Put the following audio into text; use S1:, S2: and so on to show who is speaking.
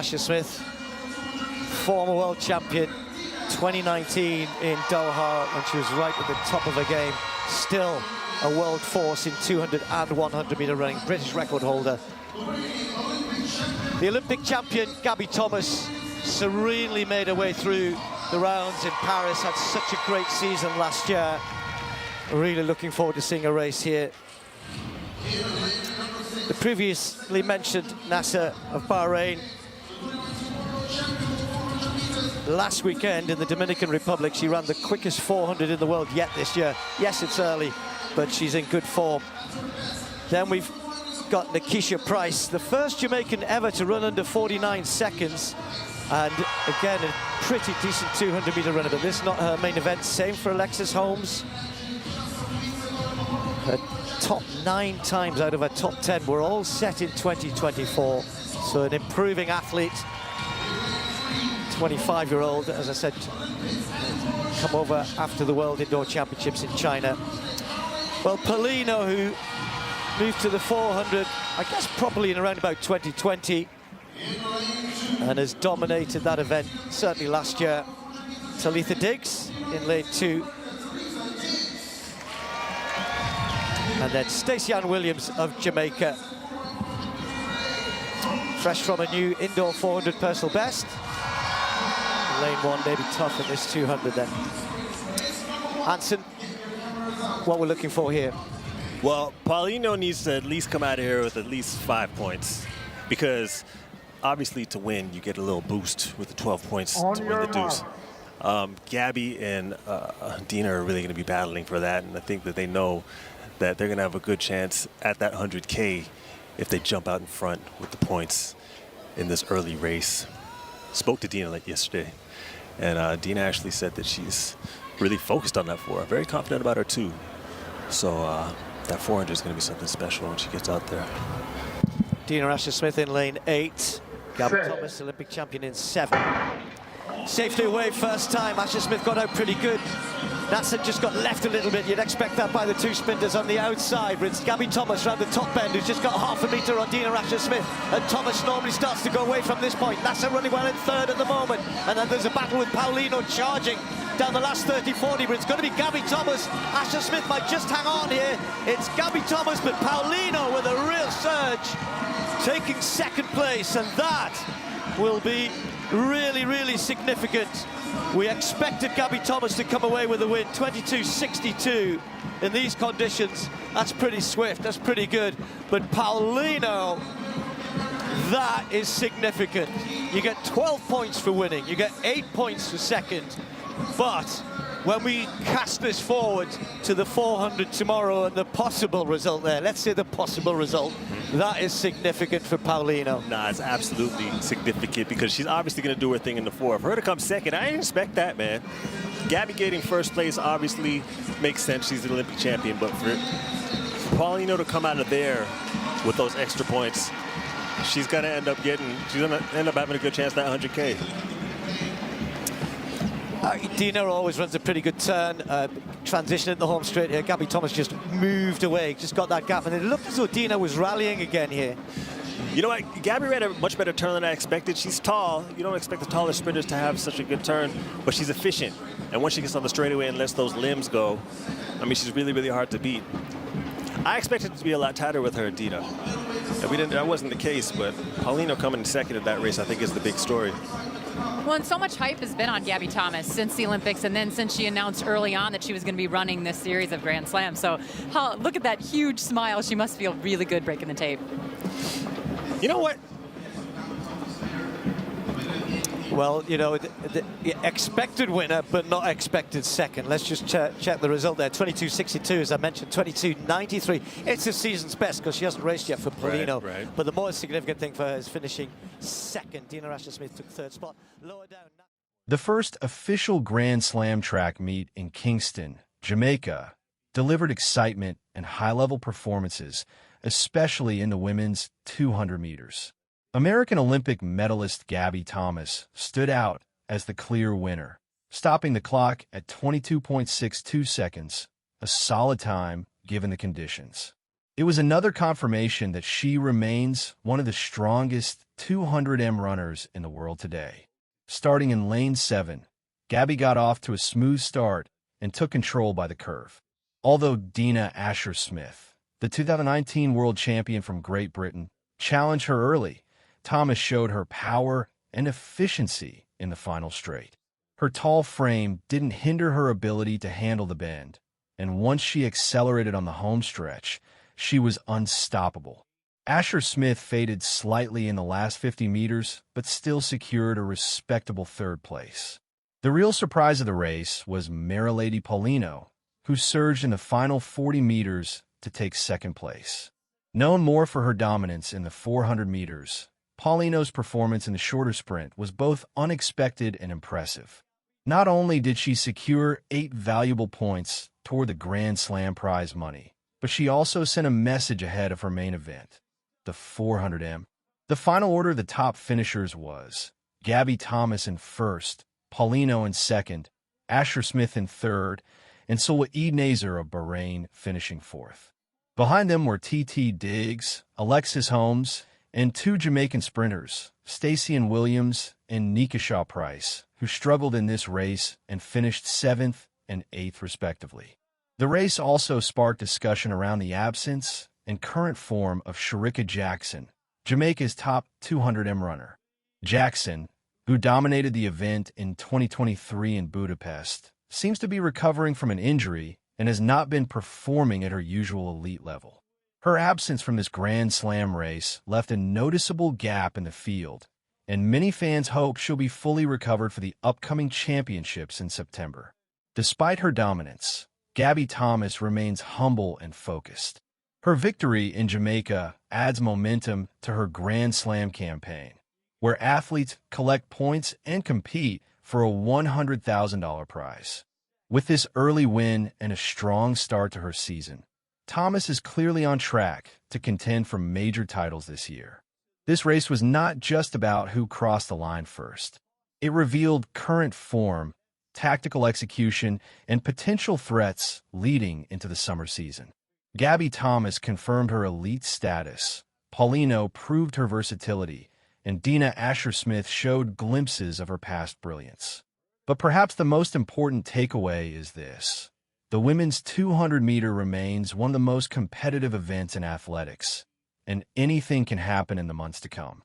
S1: Asher-Smith, former world champion, 2019 in Doha when she was right at the top of her game. Still a world force in 200 and 100 meter running, British record holder. The Olympic champion, Gabby Thomas, serenely made her way through the rounds in Paris, had such a great season last year. Really looking forward to seeing a race here. The previously mentioned Nasser of Bahrain, last weekend in the Dominican Republic, she ran the quickest 400 in the world yet this year. Yes, it's early, but she's in good form. Then we've got Nikisha Price, the first Jamaican ever to run under 49 seconds. And again, a pretty decent 200 meter runner, but this is not her main event. Same for Alexis Holmes. Her top 9 times out of her top 10 were all set in 2024. So an improving athlete. 25-year-old, as I said, come over after the World Indoor Championships in China. Well, Paulino, who moved to the 400, I guess probably in around about 2020, and has dominated that event, certainly last year. Talitha Diggs in lane 2. And then Stacey Ann Williams of Jamaica. Fresh from a new indoor 400 personal best. Lane 1 maybe tough in this 200 then. Hansen, what we're looking for here?
S2: Well, Paulino needs to at least come out of here with at least 5 points, because obviously to win you get a little boost with the 12 points to win the deuce. Gabby and Dina are really going to be battling for that, and I think that they know that they're going to have a good chance at that 100K if they jump out in front with the points in this early race. Spoke to Dina like yesterday, and Dina actually said that she's really focused on that 4. Very confident about her too. So that 400 is going to be something special when she gets out there.
S1: Dina Asher-Smith in lane 8. Gabby Thomas, Olympic champion, in 7. Safely away first time. Asher-Smith got out pretty good. Nasser just got left a little bit. You'd expect that by the 2 sprinters on the outside. But it's Gabby Thomas around the top end who's just got half a meter on Dina Asher-Smith. And Thomas normally starts to go away from this point. Nasser running well in 3rd at the moment. And then there's a battle with Paulino charging down the last 30-40. But it's going to be Gabby Thomas. Asher-Smith might just hang on here. It's Gabby Thomas, but Paulino with a real surge, taking 2nd place. And that will be really, really significant. We expected Gabby Thomas to come away with a win, 22.62 in these conditions. That's pretty swift, that's pretty good. But Paulino, that is significant. You get 12 points for winning, you get 8 points for 2nd. But when we cast this forward to the 400 tomorrow and the possible result there, let's say the possible result, that is significant for Paulino.
S2: Nah, it's absolutely significant, because she's obviously going to do her thing in the 4. For her to come 2nd, I didn't expect that, man. Gabby getting 1st place obviously makes sense. She's the Olympic champion, but for Paulino to come out of there with those extra points, she's going to end up having a good chance at that 100K.
S1: Dina always runs a pretty good turn, transition in the home straight here. Gabby Thomas just moved away, just got that gap, and it looked as though Dina was rallying again here.
S2: You know what, Gabby ran a much better turn than I expected. She's tall. You don't expect the taller sprinters to have such a good turn, but she's efficient. And once she gets on the straightaway and lets those limbs go, I mean, she's really, really hard to beat. I expected it to be a lot tighter with her, Dina. And that wasn't the case, but Paulino coming 2nd in that race, I think, is the big story.
S3: Well, and so much hype has been on Gabby Thomas since the Olympics, and then since she announced early on that she was going to be running this series of Grand Slams. So look at that huge smile. She must feel really good breaking the tape.
S2: You know what?
S1: Well, you know, the expected winner, but not expected 2nd. Let's just check the result there. 22.62, as I mentioned, 22.93. It's the season's best because she hasn't raced yet for Paulino.
S2: Right.
S1: But the more significant thing for her is finishing 2nd. Dina Asher-Smith took 3rd spot. Lower down.
S4: The first official Grand Slam track meet in Kingston, Jamaica, delivered excitement and high-level performances, especially in the women's 200 meters. American Olympic medalist Gabby Thomas stood out as the clear winner, stopping the clock at 22.62 seconds, a solid time given the conditions. It was another confirmation that she remains one of the strongest 200m runners in the world today. Starting in lane 7, Gabby got off to a smooth start and took control by the curve. Although Dina Asher-Smith, the 2019 world champion from Great Britain, challenged her early, Thomas showed her power and efficiency in the final straight. Her tall frame didn't hinder her ability to handle the bend, and once she accelerated on the home stretch, she was unstoppable. Asher-Smith faded slightly in the last 50 meters, but still secured a respectable third place. The real surprise of the race was Marilady Paulino, who surged in the final 40 meters to take second place. Known more for her dominance in the 400 meters, Paulino's performance in the shorter sprint was both unexpected and impressive. Not only did she secure 8 valuable points toward the Grand Slam prize money, but she also sent a message ahead of her main event, the 400m. The final order of the top finishers was Gabby Thomas in first, Paulino in second, Asher-Smith in third, and Saeed Nazer of Bahrain finishing fourth. Behind them were T.T. Diggs, Alexis Holmes, and 2 Jamaican sprinters, Stacey Williams and Nikisha Price, who struggled in this race and finished 7th and 8th respectively. The race also sparked discussion around the absence and current form of Shericka Jackson, Jamaica's top 200m runner. Jackson, who dominated the event in 2023 in Budapest, seems to be recovering from an injury and has not been performing at her usual elite level. Her absence from this Grand Slam race left a noticeable gap in the field, and many fans hope she'll be fully recovered for the upcoming championships in September. Despite her dominance, Gabby Thomas remains humble and focused. Her victory in Jamaica adds momentum to her Grand Slam campaign, where athletes collect points and compete for a $100,000 prize. With this early win and a strong start to her season, Thomas is clearly on track to contend for major titles this year. This race was not just about who crossed the line first. It revealed current form, tactical execution, and potential threats leading into the summer season. Gabby Thomas confirmed her elite status, Paulino proved her versatility, and Dina Asher-Smith showed glimpses of her past brilliance. But perhaps the most important takeaway is this: the women's 200-meter remains one of the most competitive events in athletics, and anything can happen in the months to come.